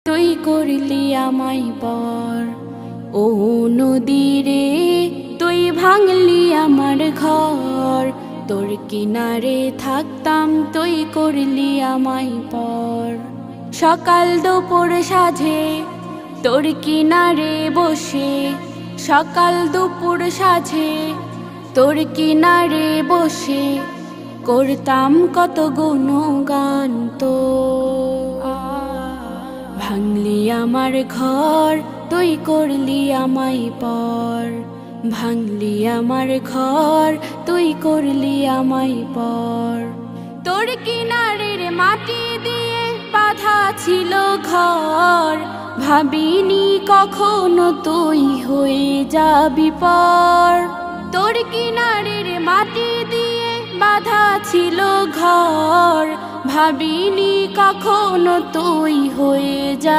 তুই করলি আমায় পর। ও নদীরে তুই ভাঙলি আমার ঘর, তোর কিনারে থাকতাম তুই করলি আমায় পর। সকাল দুপুর সাঁঝে তোর কিনারে বসে, সকাল দুপুর সাঁঝে তোর কিনারে বসে করতাম কত গুণগান তো। ভাঙলি আমার ঘর তুই করলি আমায় পর, ভাঙলি আমার ঘর তুই করলি আমায় পর। তোর কিনারের মাটি দিয়ে বাঁধা ছিল ঘর, ভাবিনি কখনো তুই হয়ে যাবি পর। তোর কিনারের মাটি দিয়ে বাঁধা ছিল ঘর, ভাবিনি কখনো তুই হয়ে যা